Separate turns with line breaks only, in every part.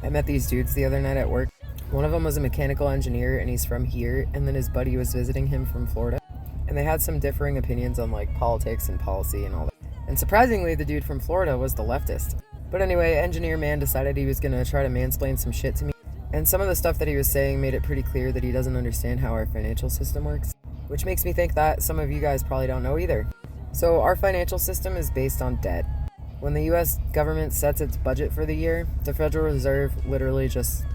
I met these dudes the other night at work. One of them was a mechanical engineer and he's from here, and then his buddy was visiting him from Florida. And they had some differing opinions on like politics and policy and all that. And surprisingly, the dude from Florida was the leftist. But anyway, engineer man decided he was gonna try to mansplain some shit to me. And some of the stuff that he was saying made it pretty clear that he doesn't understand how our financial system works. Which makes me think that some of you guys probably don't know either. So our financial system is based on debt. When the US government sets its budget for the year, the Federal Reserve literally just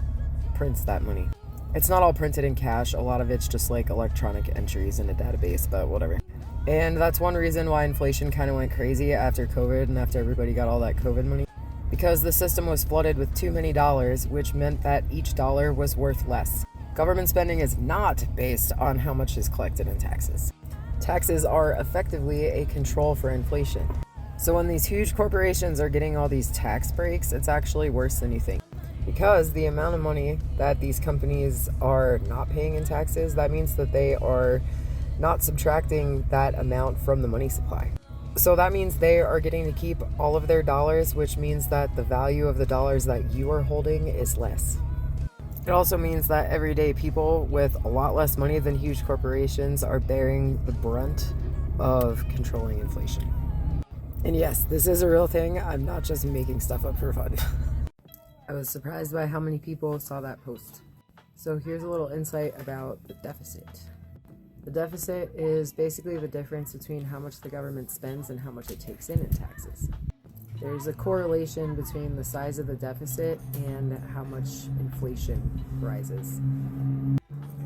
prints that money. It's not all printed in cash, a lot of it's just like electronic entries in a database, but whatever. And that's one reason why inflation kind of went crazy after COVID and after everybody got all that COVID money. Because the system was flooded with too many dollars, which meant that each dollar was worth less. Government spending is not based on how much is collected in taxes. Taxes are effectively a control for inflation. So when these huge corporations are getting all these tax breaks, it's actually worse than you think. Because the amount of money that these companies are not paying in taxes, that means that they are not subtracting that amount from the money supply. So that means they are getting to keep all of their dollars, which means that the value of the dollars that you are holding is less. It also means that everyday people with a lot less money than huge corporations are bearing the brunt of controlling inflation. And yes, this is a real thing. I'm not just making stuff up for fun. I was surprised by how many people saw that post. So here's a little insight about the deficit. The deficit is basically the difference between how much the government spends and how much it takes in taxes. There's a correlation between the size of the deficit and how much inflation rises.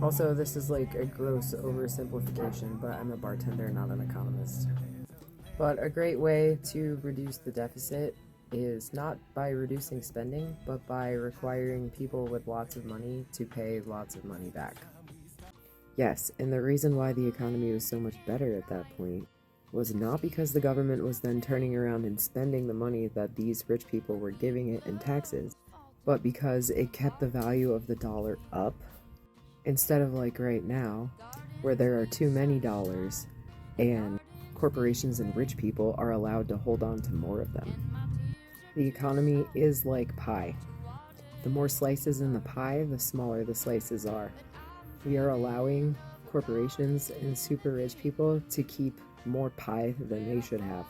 Also, this is like a gross oversimplification, but I'm a bartender, not an economist. But a great way to reduce the deficit is not by reducing spending, but by requiring people with lots of money to pay lots of money back. Yes, and the reason why the economy was so much better at that point was not because the government was then turning around and spending the money that these rich people were giving it in taxes, but because it kept the value of the dollar up, instead of like right now, where there are too many dollars and corporations and rich people are allowed to hold on to more of them. The economy is like pie. The more slices in the pie, the smaller the slices are. We are allowing corporations and super rich people to keep more pie than they should have.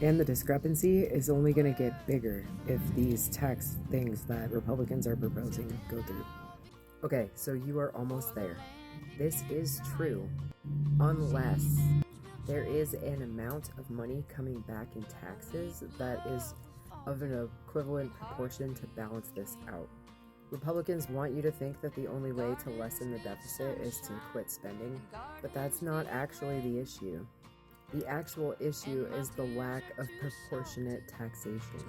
And the discrepancy is only going to get bigger if these tax things that Republicans are proposing go through. Okay, so you are almost there. This is true unless there is an amount of money coming back in taxes that is of an equivalent proportion to balance this out. Republicans want you to think that the only way to lessen the deficit is to quit spending, but that's not actually the issue. The actual issue is the lack of proportionate taxation.